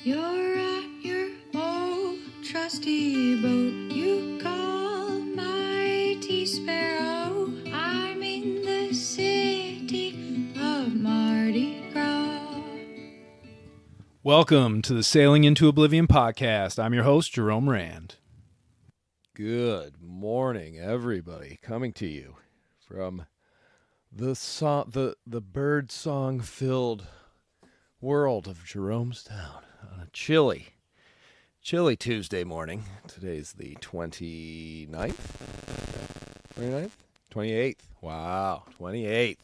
You're at your old trusty boat. You call mighty sparrow. I'm in the city of Mardi Gras. Welcome to the Sailing into Oblivion podcast. I'm your host, Jerome Rand. Good morning, everybody. Coming to you from the bird song filled world of Jeromestown on a chilly Tuesday morning. Today's the 29th? 28th. Wow, 28th.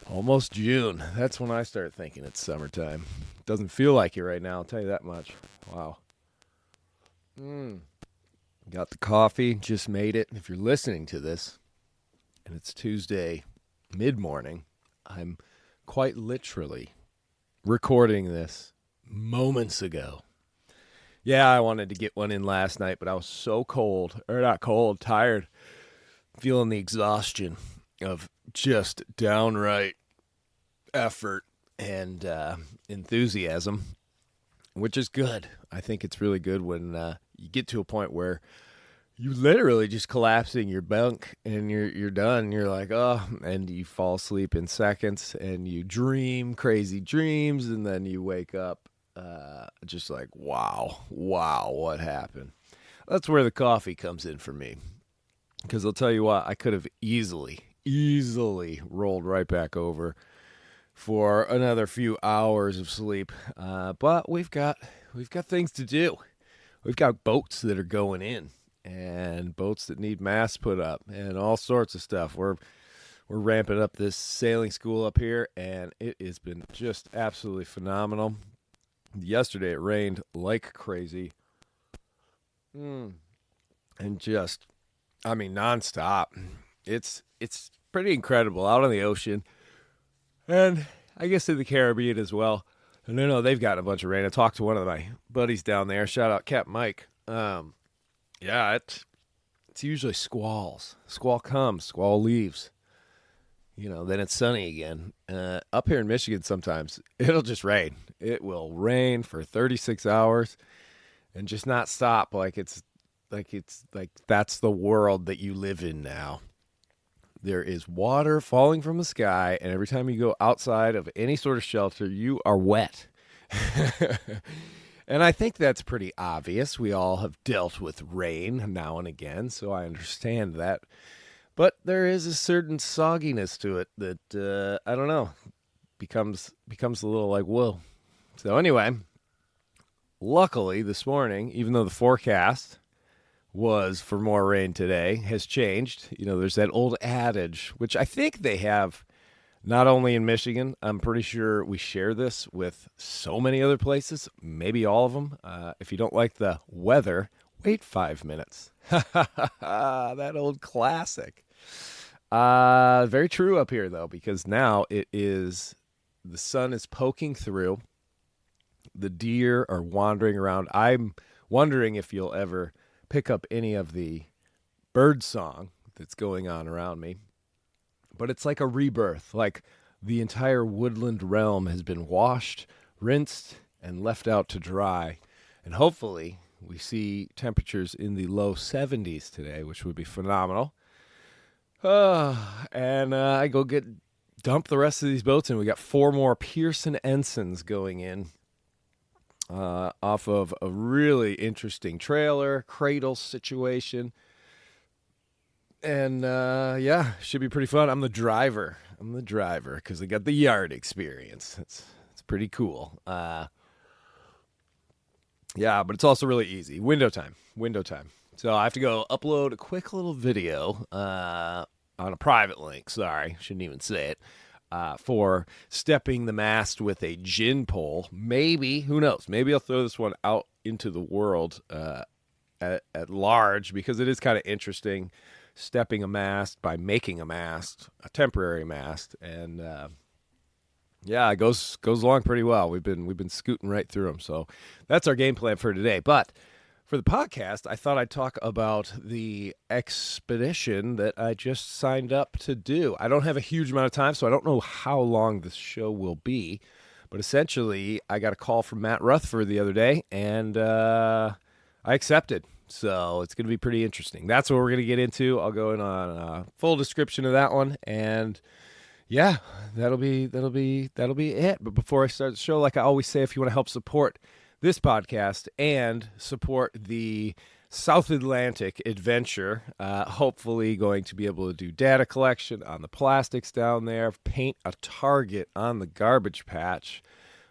Almost June. That's when I start thinking it's summertime. Doesn't feel like it right now, I'll tell you that much. Wow. Got the coffee, just made it. If you're listening to this, and it's Tuesday mid-morning, I'm quite literally recording this moments ago. Yeah, I wanted to get one in last night, but I was so tired, feeling the exhaustion of just downright effort and enthusiasm, which is good. I think it's really good when you get to a point where you literally just collapse in your bunk and you're done. You're like, oh, and you fall asleep in seconds and you dream crazy dreams, and then you wake up just like, wow, what happened? That's where the coffee comes in for me. Because I'll tell you what, I could have easily rolled right back over for another few hours of sleep. But we've got things to do. We've got boats that are going in and boats that need masts put up and all sorts of stuff. We're ramping up this sailing school up here, and it has been just absolutely phenomenal. Yesterday it rained like crazy. And just, nonstop. It's pretty incredible out on the ocean. And I guess in the Caribbean as well. And I know they've gotten a bunch of rain. I talked to one of my buddies down there. Shout out Captain Mike. It's usually squalls. Squall comes, squall leaves. Then it's sunny again. Up here in Michigan sometimes it'll just rain. It will rain for 36 hours and just not stop like that's the world that you live in now. There is water falling from the sky, and every time you go outside of any sort of shelter, you are wet. And I think that's pretty obvious. We all have dealt with rain now and again, so I understand that. But there is a certain sogginess to it that, I don't know, becomes a little like, whoa. So anyway, luckily this morning, even though the forecast was for more rain today, has changed. There's that old adage, which I think they have not only in Michigan. I'm pretty sure we share this with so many other places, maybe all of them. If you don't like the weather, wait 5 minutes. That old classic. Very true up here, though, because now the sun is poking through. The deer are wandering around. I'm wondering if you'll ever pick up any of the bird song that's going on around me. But it's like a rebirth. Like the entire woodland realm has been washed, rinsed, and left out to dry. And hopefully we see temperatures in the low 70s today, which would be phenomenal. I go dump the rest of these boats in. We got 4 more Pearson Ensigns going in. Off of a really interesting trailer, cradle situation. And, should be pretty fun. I'm the driver because I got the yard experience. It's pretty cool. But it's also really easy. Window time. So I have to go upload a quick little video on a private link. Sorry, shouldn't even say it. For stepping the mast with a gin pole. Maybe, who knows? Maybe I'll throw this one out into the world at large, because it is kind of interesting stepping a mast by making a mast, a temporary mast, and it goes along pretty well. We've been scooting right through them, so that's our game plan for today. But for the podcast, I thought I'd talk about the expedition that I just signed up to do. I don't have a huge amount of time, so I don't know how long this show will be, But essentially, I got a call from Matt Rutherford the other day, and I accepted. So it's going to be pretty interesting. That's what we're going to get into. I'll go in on a full description of that one, and yeah, that'll be it. But before I start the show, like I always say, if you want to help support this podcast and support the South Atlantic adventure, hopefully going to be able to do data collection on the plastics down there, paint a target on the garbage patch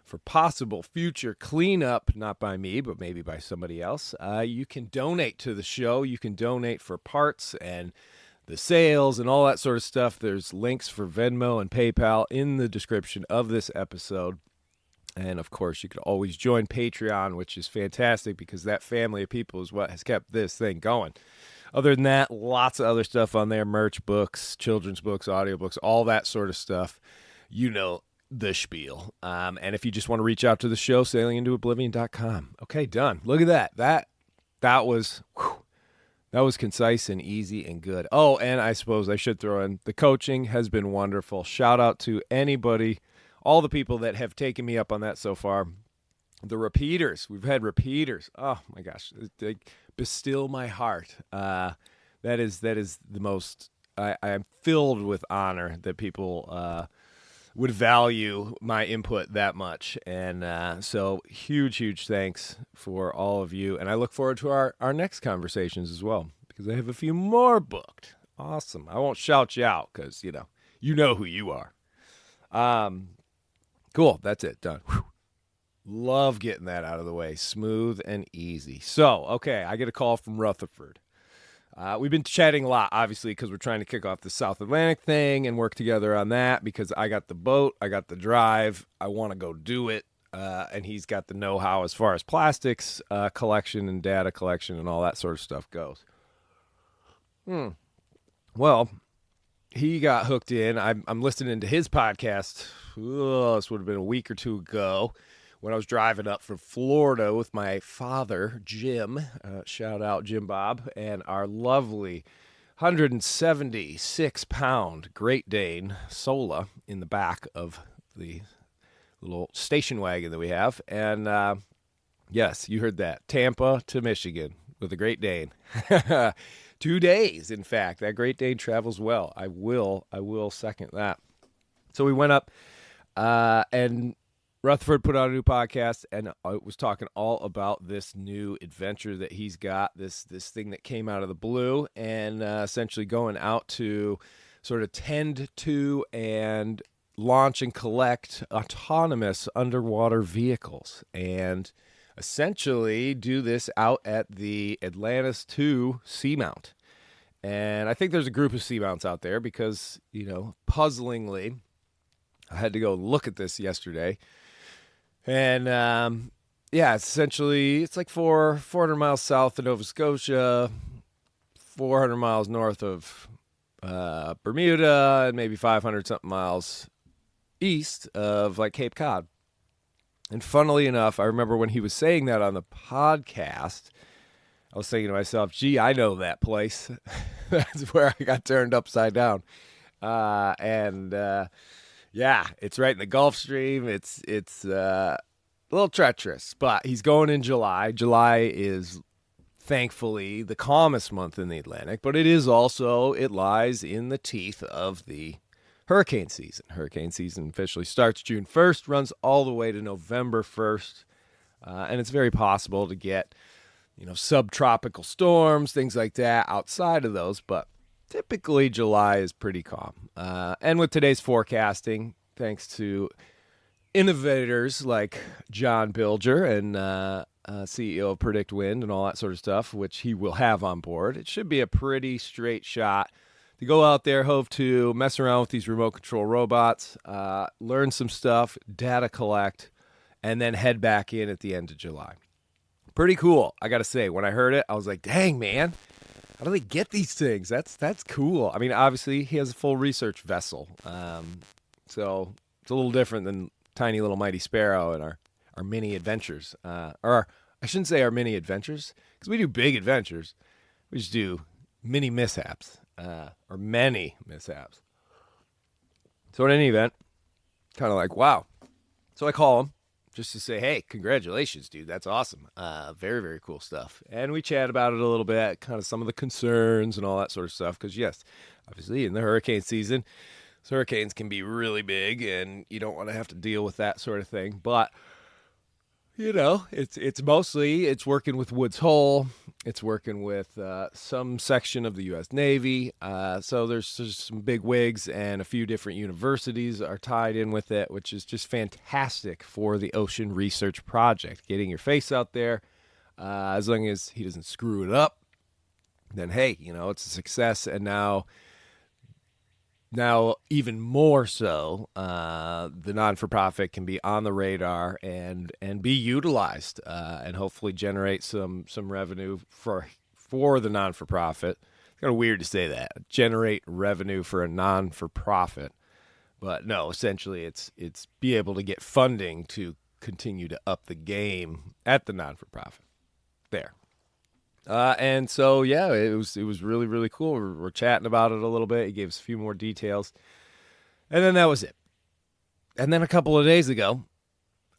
for possible future cleanup, not by me, but maybe by somebody else. You can donate to the show. You can donate for parts and the sales and all that sort of stuff. There's links for Venmo and PayPal in the description of this episode. And, of course, you could always join Patreon, which is fantastic because that family of people is what has kept this thing going. Other than that, lots of other stuff on there, merch, books, children's books, audiobooks, all that sort of stuff. You know the spiel. And if you just want to reach out to the show, sailinginto-oblivion.com. Okay, done. Look at that. That was concise and easy and good. Oh, and I suppose I should throw in the coaching has been wonderful. Shout out to anybody, all the people that have taken me up on that so far. The repeaters. We've had repeaters. Oh, my gosh. They bestill my heart. That is the most, I am filled with honor that people would value my input that much. And so huge thanks for all of you. And I look forward to our next conversations as well, because I have a few more booked. Awesome. I won't shout you out because, you know who you are. Cool. That's it. Done. Whew. Love getting that out of the way. Smooth and easy. So, okay, I get a call from Rutherford. We've been chatting a lot, obviously, because we're trying to kick off the South Atlantic thing and work together on that because I got the boat, I got the drive, I want to go do it, and he's got the know-how as far as plastics collection and data collection and all that sort of stuff goes. Well, he got hooked in. I'm listening to his podcast. This would have been a week or two ago when I was driving up from Florida with my father, Jim. Shout out Jim Bob, and our lovely 176-pound Great Dane, Sola, in the back of the little station wagon that we have. And yes, you heard that. Tampa to Michigan with a Great Dane. 2 days, in fact. That Great Dane travels well. I will second that. So we went up, and Rutherford put out a new podcast, and I was talking all about this new adventure that he's got, this thing that came out of the blue, and essentially going out to sort of tend to and launch and collect autonomous underwater vehicles, and essentially do this out at the Atlantis II Seamount. And I think there's a group of seamounts out there because, puzzlingly, I had to go look at this yesterday. And, it's like 400 miles south of Nova Scotia, 400 miles north of Bermuda, and maybe 500-something miles east of, like, Cape Cod. And funnily enough, I remember when he was saying that on the podcast, I was thinking to myself, gee, I know that place. That's where I got turned upside down. Yeah, it's right in the Gulf Stream. It's a little treacherous, but he's going in July. July is thankfully the calmest month in the Atlantic, but it lies in the teeth of the hurricane season. Hurricane season officially starts June 1st, runs all the way to November 1st, and it's very possible to get, subtropical storms, things like that outside of those, but typically July is pretty calm. And with today's forecasting, thanks to innovators like John Bilger and CEO of Predict Wind and all that sort of stuff, which he will have on board, it should be a pretty straight shot to go out there, hove to, mess around with these remote control robots, learn some stuff, data collect, and then head back in at the end of July. Pretty cool, I got to say. When I heard it, I was like, dang, man. How do they get these things? That's cool. I mean, obviously, he has a full research vessel. So it's a little different than Tiny Little Mighty Sparrow and our mini adventures. Or I shouldn't say our mini adventures, because we do big adventures. We just do mini mishaps, or many mishaps. So in any event, kind of like, wow, So I call him just to say, hey, congratulations, dude. That's awesome. Very, very cool stuff. And we chat about it a little bit, kind of some of the concerns and all that sort of stuff. Because, yes, obviously in the hurricane season, hurricanes can be really big and you don't want to have to deal with that sort of thing. But, it's mostly working with Woods Hole. It's working with some section of the U.S. Navy. So there's some big wigs and a few different universities are tied in with it, which is just fantastic for the Ocean Research Project. Getting your face out there, as long as he doesn't screw it up, then, hey, it's a success. And now even more so, the non-for-profit can be on the radar and be utilized and hopefully generate some revenue for the non-for-profit. It's kind of weird to say that, generate revenue for a non-for-profit, but no, essentially it's be able to get funding to continue to up the game at the non-for-profit there. And so, yeah, it was really, really cool. We're chatting about it a little bit. He gave us a few more details. And then that was it. And then a couple of days ago,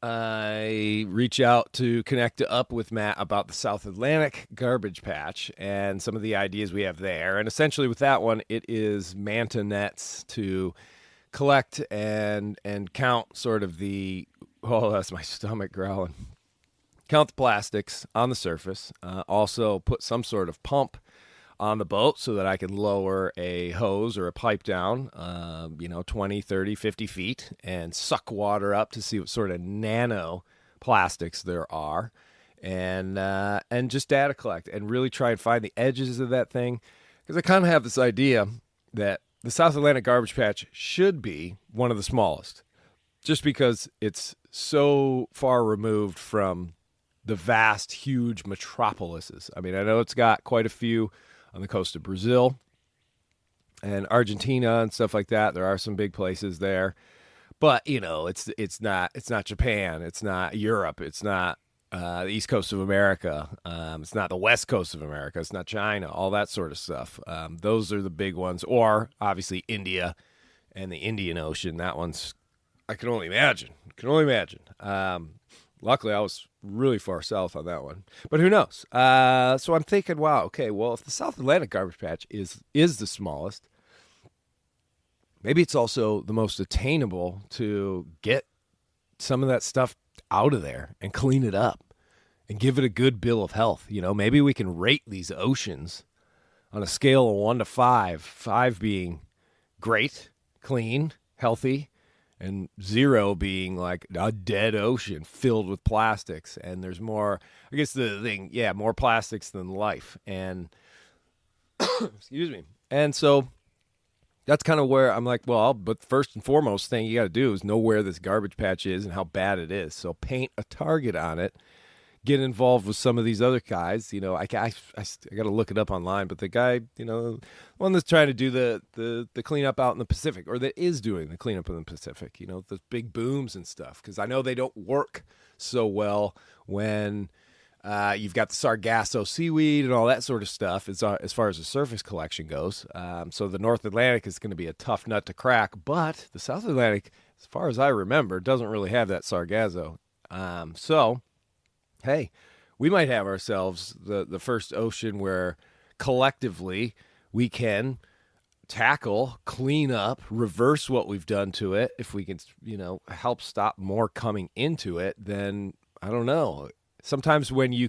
I reach out to connect up with Matt about the South Atlantic garbage patch and some of the ideas we have there. And essentially with that one, it is manta nets to collect and count sort of that's my stomach growling. Count the plastics on the surface, also put some sort of pump on the boat so that I can lower a hose or a pipe down, 20, 30, 50 feet and suck water up to see what sort of nano plastics there are and just data collect and really try and find the edges of that thing. Because I kind of have this idea that the South Atlantic garbage patch should be one of the smallest just because it's so far removed from the vast, huge metropolises. I mean, I know it's got quite a few on the coast of Brazil and Argentina and stuff like that. There are some big places there, but it's not Japan, it's not Europe, it's not the East Coast of America, it's not the West Coast of America, it's not China, all that sort of stuff. Those are the big ones, or obviously India and the Indian Ocean. That one's I can only imagine. Luckily, I was really far south on that one, but who knows? So I'm thinking, wow, okay, well, if the South Atlantic garbage patch is the smallest, maybe it's also the most attainable to get some of that stuff out of there and clean it up and give it a good bill of health. Maybe we can rate these oceans on a scale of 1 to 5, 5 being great, clean, healthy, and 0 being like a dead ocean filled with plastics. And there's more, I guess the thing, more plastics than life. And, excuse me. And so that's kind of where I'm like, well, but first and foremost thing you got to do is know where this garbage patch is and how bad it is. So paint a target on it. Get involved with some of these other guys. I got to look it up online, but the guy, one that's trying to do the cleanup out in the Pacific, or that is doing the cleanup in the Pacific, the big booms and stuff, because I know they don't work so well when you've got the Sargasso seaweed and all that sort of stuff as far as the surface collection goes. So the North Atlantic is going to be a tough nut to crack, but the South Atlantic, as far as I remember, doesn't really have that Sargasso. So hey, we might have ourselves the first ocean where collectively we can tackle, clean up, reverse what we've done to it. If we can, help stop more coming into it, then I don't know. Sometimes you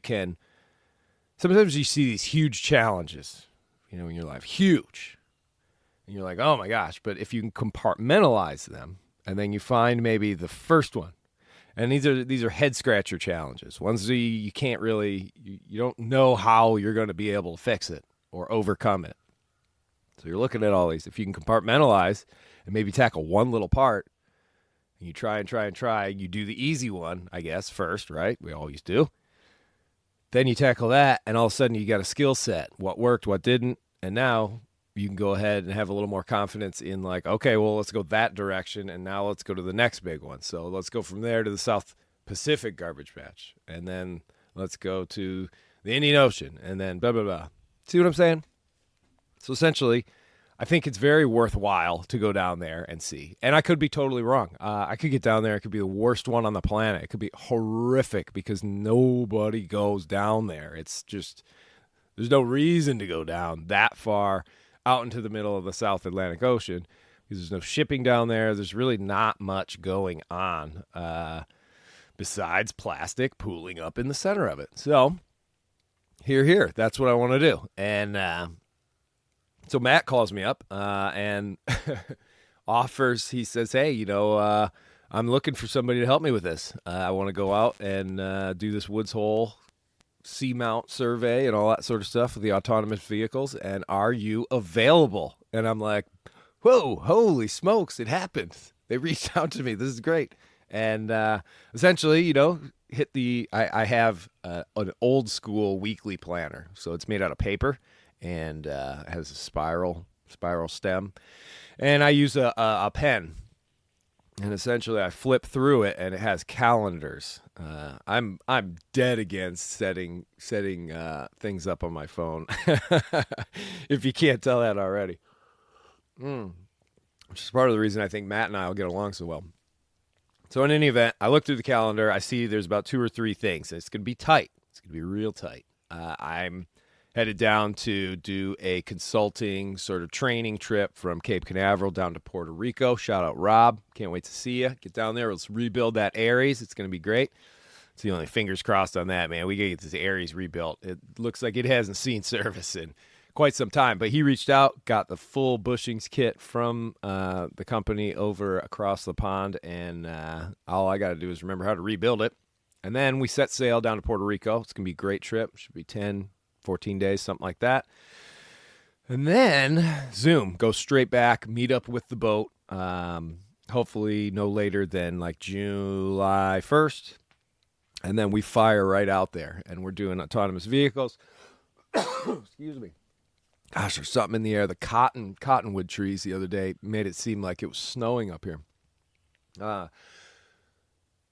see these huge challenges, in your life, huge. And you're like, oh my gosh. But if you can compartmentalize them and then you find maybe the first one, and these are head scratcher challenges. Ones that you can't really, you don't know how you're going to be able to fix it or overcome it. So you're looking at all these. If you can compartmentalize and maybe tackle one little part, and you try, you do the easy one, I guess, first, right? We always do. Then you tackle that, and all of a sudden you got a skill set. What worked, what didn't, and now you can go ahead and have a little more confidence in like, okay, well, let's go that direction, and now let's go to the next big one. So let's go from there to the South Pacific garbage patch, and then let's go to the Indian Ocean, and then blah, blah, blah. See what I'm saying? So essentially, I think it's very worthwhile to go down there and see. And I could be totally wrong. I could get down there. It could be the worst one on the planet. It could be horrific because nobody goes down there. It's just, there's no reason to go down that far out into the middle of the South Atlantic Ocean because there's no shipping down there. There's really not much going on besides plastic pooling up in the center of it. So here, that's what I want to do. And so Matt calls me up and offers, he says, hey, I'm looking for somebody to help me with this. I want to go out and do this Woods Hole seamount survey and all that sort of stuff with the autonomous vehicles. And are you available? And I'm like, whoa, holy smokes, it happened. They reached out to me. This is great. And essentially, hit I have an old school weekly planner. So it's made out of paper and has a spiral stem. And I use a pen. And essentially I flip through it and it has calendars. I'm dead against setting things up on my phone. If you can't tell that already. Which is part of the reason I think Matt and I will get along so well. So in any event, I look through the calendar. I see there's about 2 or 3 things. It's going to be tight. It's going to be real tight. I'm headed down to do a consulting sort of training trip from Cape Canaveral down to Puerto Rico. Shout out Rob. Can't wait to see you. Get down there. Let's rebuild that Aries. It's going to be great. It's the only fingers crossed on that, man. We got to get this Aries rebuilt. It looks like it hasn't seen service in quite some time. But he reached out, got the full bushings kit from the company over across the pond, and all I got to do is remember how to rebuild it. And then we set sail down to Puerto Rico. It's going to be a great trip. It should be 10, 14 days, something like that. And then, zoom, go straight back, meet up with the boat, hopefully no later than like July 1st. And then we fire right out there, and we're doing autonomous vehicles. Excuse me. Gosh, there's something in the air. The cottonwood trees the other day made it seem like it was snowing up here.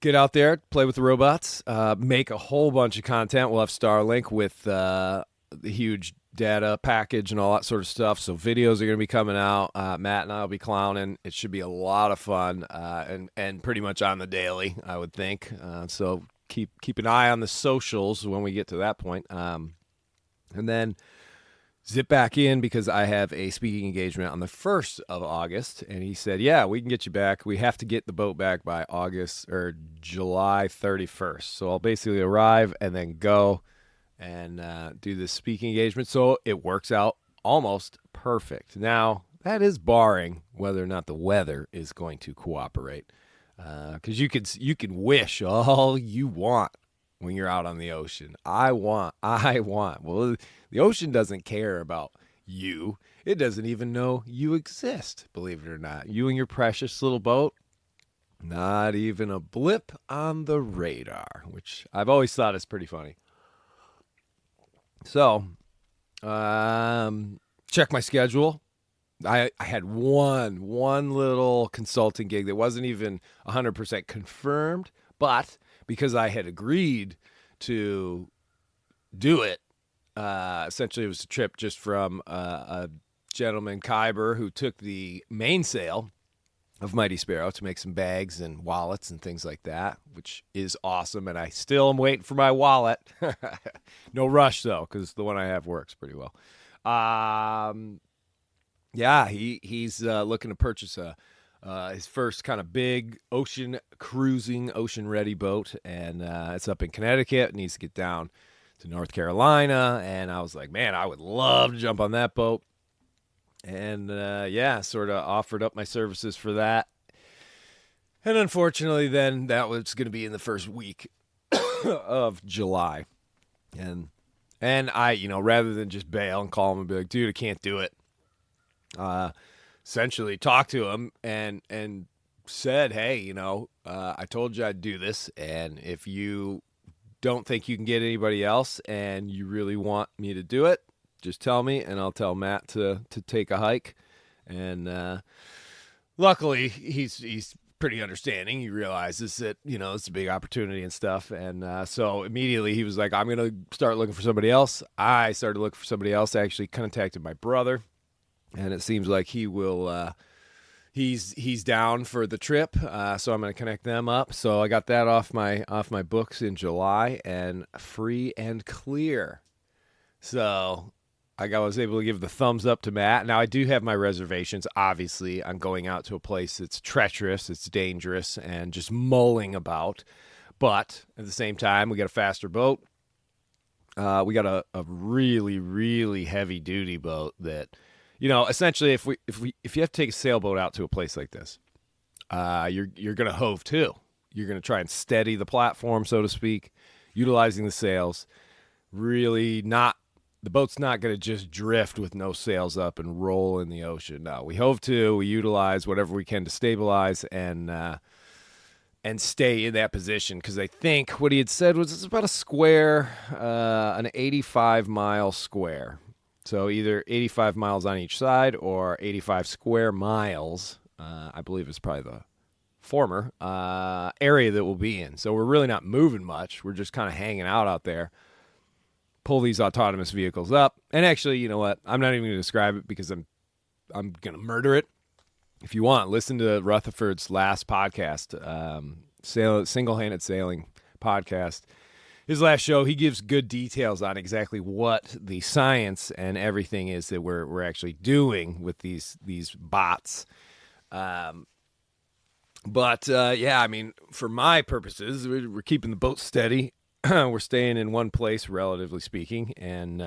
Get out there, play with the robots, make a whole bunch of content. We'll have Starlink with the huge data package and all that sort of stuff. So videos are going to be coming out. Matt and I will be clowning. It should be a lot of fun and pretty much on the daily, I would think. So keep an eye on the socials when we get to that point. And then zip back in because I have a speaking engagement on the 1st of August. And he said, yeah, we can get you back. We have to get the boat back by July 31st. So I'll basically arrive and then go and do this speaking engagement. So it works out almost perfect. Now, that is barring whether or not the weather is going to cooperate. Because you can wish all you want when you're out on the ocean. I want. Well, the ocean doesn't care about you. It doesn't even know you exist, believe it or not. You and your precious little boat, not even a blip on the radar, which I've always thought is pretty funny. So, check my schedule. I had one little consulting gig that wasn't even 100% confirmed, but because I had agreed to do it, essentially it was a trip just from a gentleman, Kyber, who took the mainsail of Mighty Sparrow to make some bags and wallets and things like that, which is awesome. And I still am waiting for my wallet. No rush, though, because the one I have works pretty well. Yeah, he's looking to purchase his first kind of big ocean cruising, ocean ready boat, and it's up in Connecticut. It needs to get down to North Carolina, and I was like, man, I would love to jump on that boat. And sort of offered up my services for that. And unfortunately, then that was going to be in the first week of July, and I, rather than just bail and call him and be like, dude, I can't do it. Essentially talked to him and said, hey, I told you I'd do this. And if you don't think you can get anybody else and you really want me to do it, just tell me and I'll tell Matt to take a hike. And luckily he's pretty understanding. He realizes that, it's a big opportunity and stuff. And so immediately he was like, I'm going to start looking for somebody else. I started looking for somebody else. I actually contacted my brother. and it seems like he will. He's down for the trip, so I'm going to connect them up. So I got that off my books in July, and free and clear. So I was able to give the thumbs up to Matt. Now I do have my reservations. Obviously, I'm going out to a place that's treacherous, it's dangerous, and just mulling about. But at the same time, we got a faster boat. We got a really, really heavy duty boat that. Essentially, if you have to take a sailboat out to a place like this, you're going to hove to. You're going to try and steady the platform, so to speak, utilizing the sails. Really the boat's not going to just drift with no sails up and roll in the ocean. No, we hove to. We utilize whatever we can to stabilize and stay in that position, because I think what he had said was it's about a square, an 85-mile square. So either 85 miles on each side or 85 square miles, I believe is probably the former, area that we'll be in. So we're really not moving much. We're just kind of hanging out there. Pull these autonomous vehicles up. And actually, you know what? I'm not even going to describe it because I'm going to murder it. If you want, listen to Rutherford's last podcast, Single-Handed Sailing podcast. His last show, he gives good details on exactly what the science and everything is that we're actually doing with these bots. Yeah, I mean, for my purposes, we're keeping the boat steady. We're staying in one place, relatively speaking, and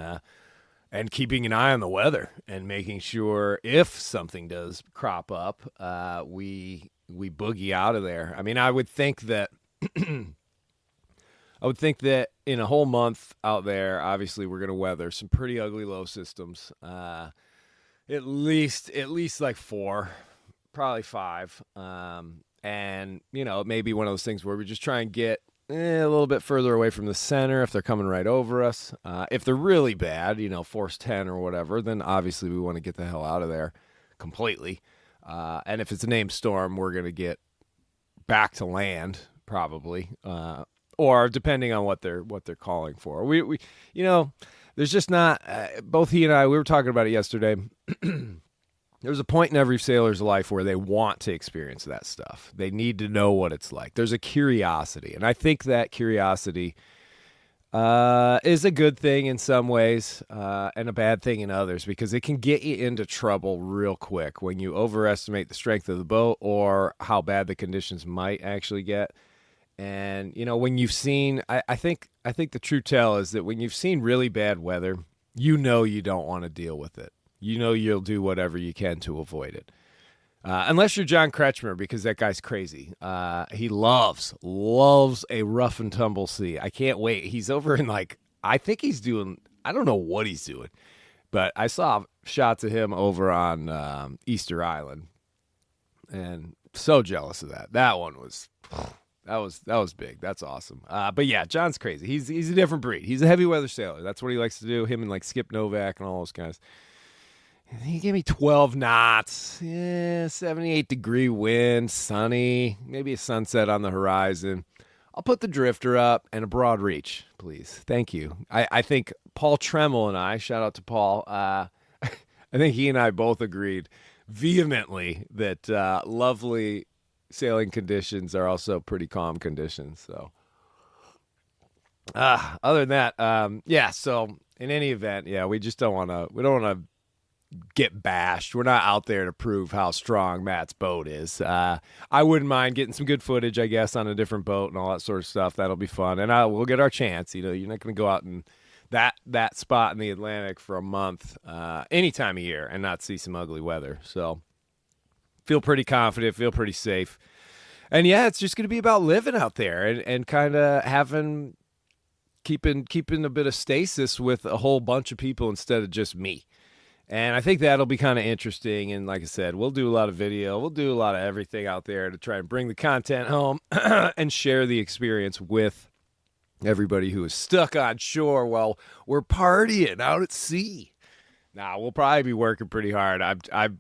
keeping an eye on the weather and making sure if something does crop up, we boogie out of there. I mean, I would think that. In a whole month out there, obviously we're going to weather some pretty ugly low systems. At least like 4, probably 5. And, it may be one of those things where we just try and get a little bit further away from the center if they're coming right over us. If they're really bad, force 10 or whatever, then obviously we want to get the hell out of there completely. And if it's a named storm, we're going to get back to land probably. Or depending on what they're calling for. We there's just not. Both he and I, we were talking about it yesterday. There's a point in every sailor's life where they want to experience that stuff. They need to know what it's like. There's a curiosity, and I think that curiosity is a good thing in some ways and a bad thing in others, because it can get you into trouble real quick when you overestimate the strength of the boat or how bad the conditions might actually get. And, when you've seen, I think the true tell is that when you've seen really bad weather, you don't want to deal with it. You'll do whatever you can to avoid it. Unless you're John Kretschmer, because that guy's crazy. He loves a rough and tumble sea. I can't wait. He's over in I think he's doing, I don't know what he's doing, but I saw shots of him over on Easter Island, and so jealous of that. That one was... That was big. That's awesome. But yeah, John's crazy. He's a different breed. He's a heavy weather sailor. That's what he likes to do. Him and Skip Novak and all those guys. He gave me 12 knots. Yeah, 78-degree wind, sunny, maybe a sunset on the horizon. I'll put the drifter up and a broad reach, please. Thank you. I think Paul Tremmel and I, shout out to Paul, I think he and I both agreed vehemently that lovely sailing conditions are also pretty calm conditions. So other than that, so in any event, we just don't want to get bashed. We're not out there to prove how strong Matt's boat is. I wouldn't mind getting some good footage, I guess, on a different boat and all that sort of stuff. That'll be fun. And we'll get our chance. You're not going to go out in that spot in the Atlantic for a month any time of year and not see some ugly weather. So feel pretty confident, feel pretty safe. And it's just going to be about living out there and kind of keeping a bit of stasis with a whole bunch of people instead of just me. And I think that'll be kind of interesting. And like I said, we'll do a lot of video. We'll do a lot of everything out there to try and bring the content home and share the experience with everybody who is stuck on shore while we're partying out at sea. Now, we'll probably be working pretty hard. I'm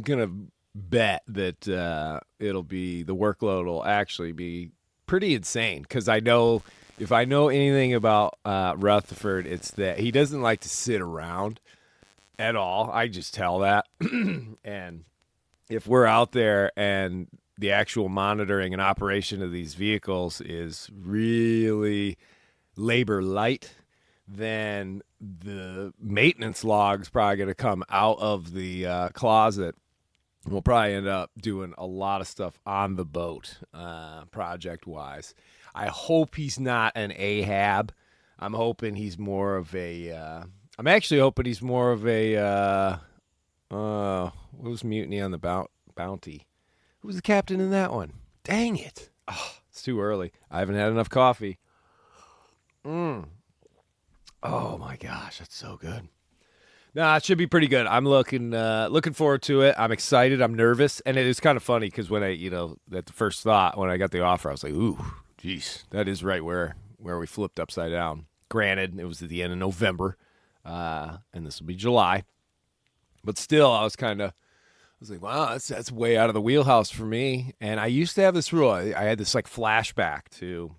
going to bet that the workload will actually be pretty insane, because I know if I know anything about Rutherford, it's that he doesn't like to sit around. at all. I just tell that. And if we're out there and the actual monitoring and operation of these vehicles is really labor light, then the maintenance log's probably going to come out of the closet. We'll probably end up doing a lot of stuff on the boat, project-wise. I hope he's not an Ahab. I'm hoping he's more of a. I'm actually hoping he's more of a. What was Mutiny on the Bounty? Who was the captain in that one? Dang it! Oh, it's too early. I haven't had enough coffee. Oh my gosh, that's so good. Nah, it should be pretty good. I'm looking forward to it. I'm excited. I'm nervous, and it is kind of funny because when at the first thought when I got the offer, I was like, "Ooh, geez, that is right where we flipped upside down." Granted, it was at the end of November, and this will be July, but still, I was like, "Wow, that's way out of the wheelhouse for me." And I used to have this rule. I had this like flashback to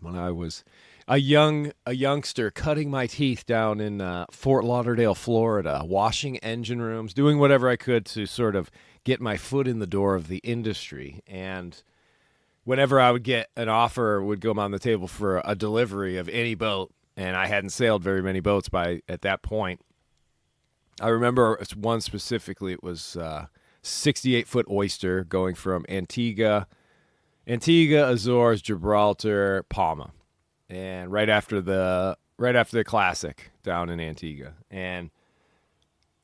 when I was a youngster cutting my teeth down in Fort Lauderdale, Florida, washing engine rooms, doing whatever I could to sort of get my foot in the door of the industry. And whenever I would get an offer would come on the table for a delivery of any boat, and I hadn't sailed very many boats at that point. I remember one specifically. It was 68-foot Oyster going from Antigua, Azores, Gibraltar, Palma. And right after the classic down in Antigua, and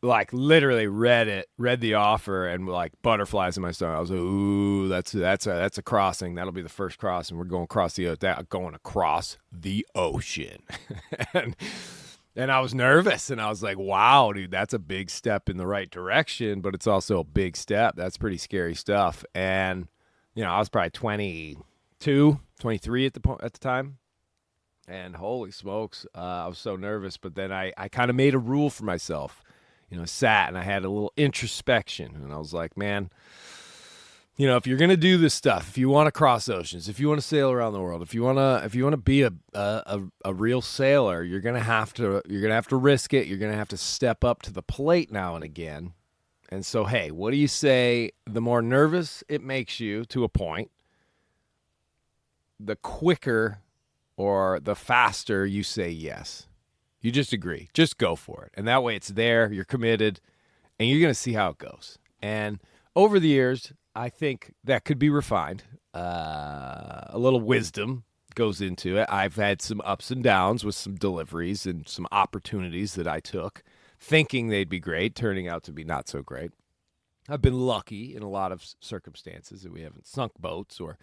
like literally read the offer, and like butterflies in my stomach. I was like, "Ooh, that's a crossing. That'll be the first crossing. We're going across the ocean." and I was nervous, and I was like, "Wow, dude, that's a big step in the right direction, but it's also a big step. That's pretty scary stuff." And I was probably 22, 23 at the time. And holy smokes, I was so nervous. But then I kind of made a rule for myself. Sat and I had a little introspection. And I was like, man, if you're going to do this stuff, if you want to cross oceans, if you want to sail around the world, if you want to be a real sailor, you're going to have to risk it. You're going to have to step up to the plate now and again. And so, hey, what do you say? The more nervous it makes you to a point, the quicker or the faster you say yes. You just agree. Just go for it. And that way it's there, you're committed, and you're going to see how it goes. And over the years, I think that could be refined. A little wisdom goes into it. I've had some ups and downs with some deliveries and some opportunities that I took, thinking they'd be great, turning out to be not so great. I've been lucky in a lot of circumstances that we haven't sunk boats or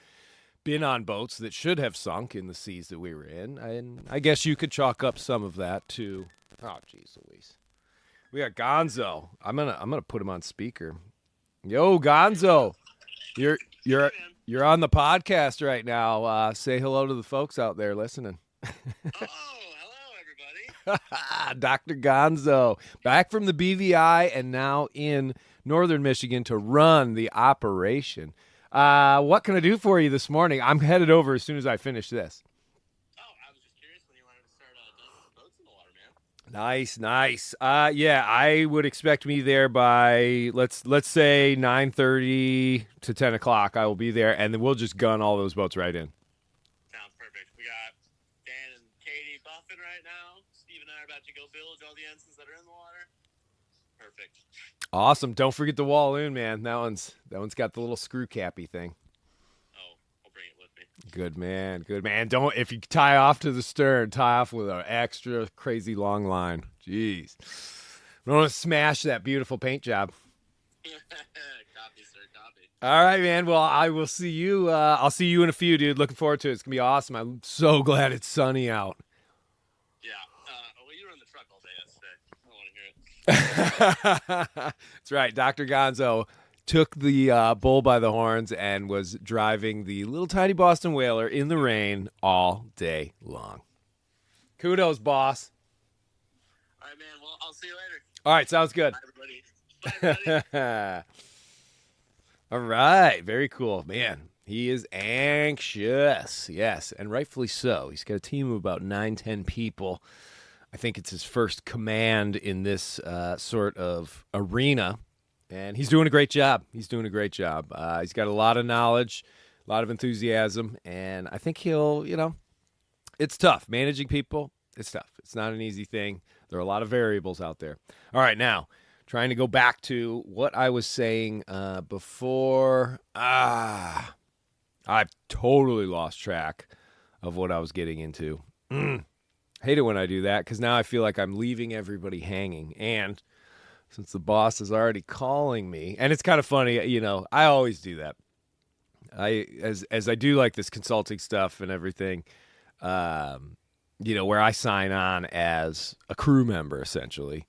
been on boats that should have sunk in the seas that we were in. And I guess you could chalk up some of that to, oh, geez Louise. We got Gonzo. I'm gonna put him on speaker. Yo, Gonzo. You're on the podcast right now. Say hello to the folks out there listening. Oh, hello, everybody. Dr. Gonzo, back from the BVI and now in northern Michigan to run the operation. What can I do for you this morning? I'm headed over as soon as I finish this. Oh, I was just curious when you wanted to start dumping some boats in the water, man. Nice. Yeah, I would expect me there by let's say 9:30 to 10 o'clock. I will be there, and then we'll just gun all those boats right in. Sounds perfect. We got Dan and Katie buffing right now. Steve and I are about to go bilge all the ensigns that are in the water. Perfect. Awesome. Don't forget the walloon, man. That one's got the little screw cappy thing. Oh, I'll bring it with me. Good man. If you tie off to the stern, tie off with an extra crazy long line. Jeez. We don't want to smash that beautiful paint job. Copy, sir. Copy. All right, man. Well, I will see you. I'll see you in a few, dude. Looking forward to it. It's going to be awesome. I'm so glad it's sunny out. Yeah. Well, you were in the truck all day yesterday. I don't want to hear it. That's right. Dr. Gonzo took the bull by the horns and was driving the little tiny Boston Whaler in the rain all day long. Kudos, boss. All right, man. Well, I'll see you later. All right. Sounds good. Bye, everybody. Bye, everybody. All right. Very cool. Man, he is anxious. Yes, and rightfully so. He's got a team of about 9-10 people. I think it's his first command in this sort of arena, and he's doing a great job. He's got a lot of knowledge, a lot of enthusiasm, and I think he'll, it's tough. Managing people, it's tough. It's not an easy thing. There are a lot of variables out there. All right, now, trying to go back to what I was saying before. I've totally lost track of what I was getting into. Hate it when I do that, because now I feel like I'm leaving everybody hanging. And since the boss is already calling me, and it's kind of funny, I always do that. As I do like this consulting stuff and everything, where I sign on as a crew member essentially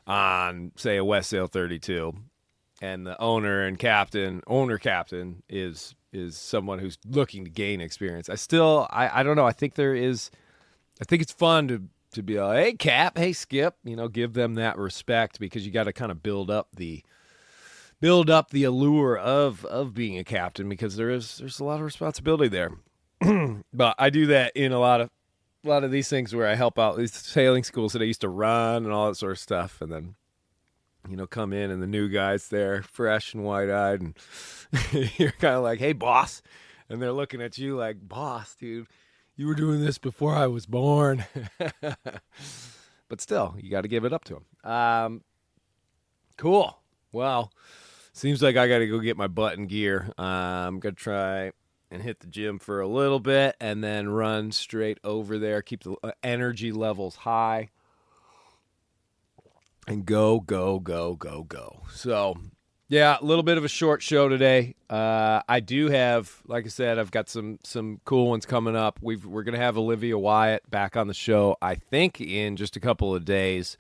on, say, a West Sail 32, and the owner captain is someone who's looking to gain experience. I don't know. I think it's fun to be like, hey, Cap, hey, Skip, give them that respect, because you got to kind of build up the allure of being a captain, because there's a lot of responsibility there. But I do that in a lot of these things where I help out these sailing schools that I used to run and all that sort of stuff, and then come in and the new guys there, fresh and wide-eyed, and you're kind of like, hey, boss, and they're looking at you like, boss, dude, you were doing this before I was born. But still, you got to give it up to them. Cool. Well, seems like I got to go get my butt in gear. I'm going to try and hit the gym for a little bit and then run straight over there, keep the energy levels high, and go. So, yeah, a little bit of a short show today. I do have, like I said, I've got some cool ones coming up. We're going to have Olivia Wyatt back on the show, I think, in just a couple of days.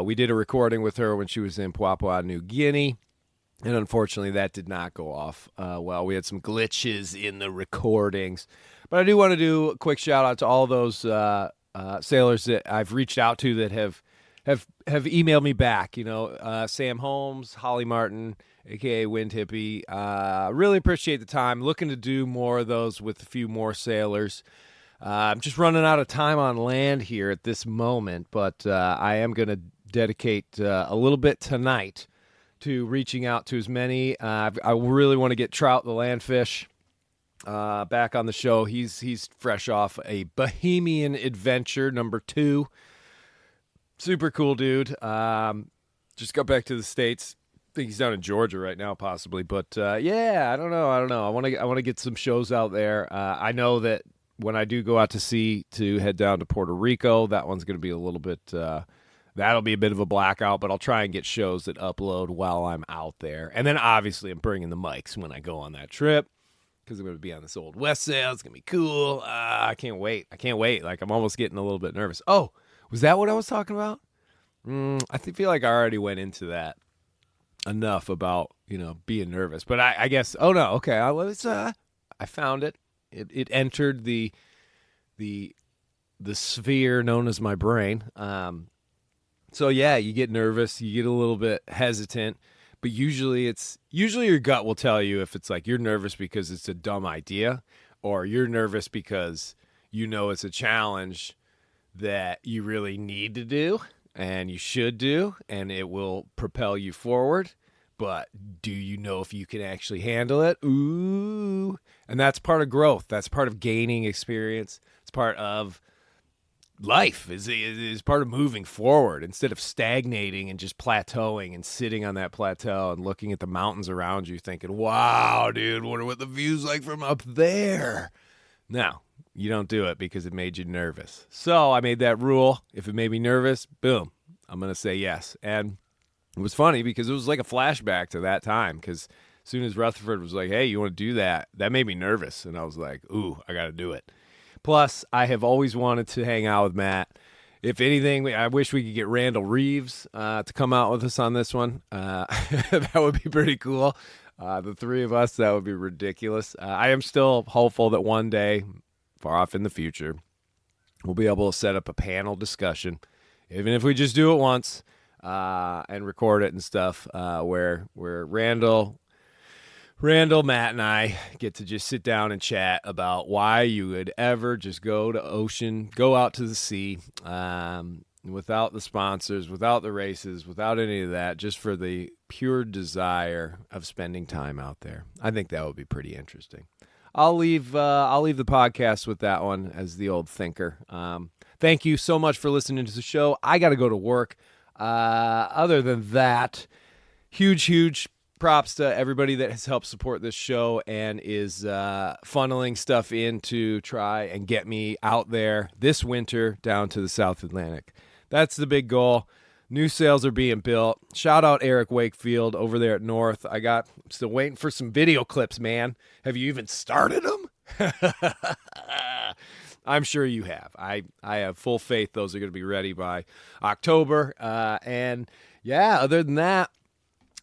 We did a recording with her when she was in Papua New Guinea, and unfortunately that did not go off well. We had some glitches in the recordings. But I do want to do a quick shout-out to all those sailors that I've reached out to that have emailed me back. Sam Holmes, Holly Martin, a.k.a. Wind Hippie. Really appreciate the time. Looking to do more of those with a few more sailors. I'm just running out of time on land here at this moment, but I am going to dedicate a little bit tonight to reaching out to as many. I really want to get Trout, the landfish, back on the show. He's fresh off a Bohemian Adventure #2. Super cool dude. Just got back to the States. I think he's down in Georgia right now, possibly. But yeah, I don't know. I want to get some shows out there. I know that when I do go out to sea to head down to Puerto Rico, that one's going to be a little bit. That'll be a bit of a blackout, but I'll try and get shows that upload while I'm out there. And then obviously I'm bringing the mics when I go on that trip, because I'm going to be on this old West Sail. It's going to be cool. I can't wait. Like, I'm almost getting a little bit nervous. Oh, was that what I was talking about? I feel like I already went into that enough about, being nervous. But I guess, oh no, okay. I found it. It entered the sphere known as my brain. So yeah, you get nervous, you get a little bit hesitant, but usually your gut will tell you if it's like you're nervous because it's a dumb idea, or you're nervous because it's a challenge that you really need to do and you should do, and it will propel you forward. But do you know if you can actually handle it? Ooh. And that's part of growth. That's part of gaining experience. It's part of life, is part of moving forward instead of stagnating and just plateauing and sitting on that plateau and looking at the mountains around you thinking, wow, dude, wonder what the view's like from up there. No, you don't do it because it made you nervous. So I made that rule. If it made me nervous, boom, I'm going to say yes. And it was funny because it was like a flashback to that time, because as soon as Rutherford was like, hey, you want to do that? That made me nervous. And I was like, ooh, I got to do it. Plus, I have always wanted to hang out with Matt. If anything, I wish we could get Randall Reeves to come out with us on this one. That would be pretty cool. The three of us, that would be ridiculous. I am still hopeful that one day, far off in the future, we'll be able to set up a panel discussion, even if we just do it once, and record it and stuff, where Randall Randall, Matt, and I get to just sit down and chat about why you would ever just go out to the sea, without the sponsors, without the races, without any of that, just for the pure desire of spending time out there. I think that would be pretty interesting. I'll leave the podcast with that one as the old thinker. Thank you so much for listening to the show. I got to go to work. Other than that, huge props to everybody that has helped support this show and is funneling stuff in to try and get me out there this winter down to the South Atlantic. That's the big goal. New sails are being built. Shout out Eric Wakefield over there at North. I'm still waiting for some video clips, man. Have you even started them? I'm sure you have. I have full faith those are going to be ready by October. And yeah, other than that,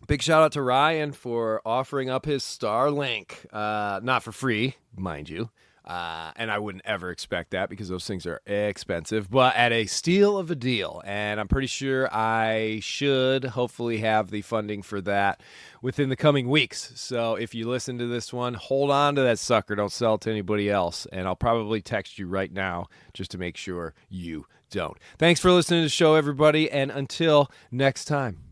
big shout out to Ryan for offering up his Starlink. Not for free, mind you. And I wouldn't ever expect that because those things are expensive, but at a steal of a deal. And I'm pretty sure I should hopefully have the funding for that within the coming weeks. So if you listen to this one, hold on to that sucker. Don't sell it to anybody else. And I'll probably text you right now just to make sure you don't. Thanks for listening to the show, everybody. And until next time.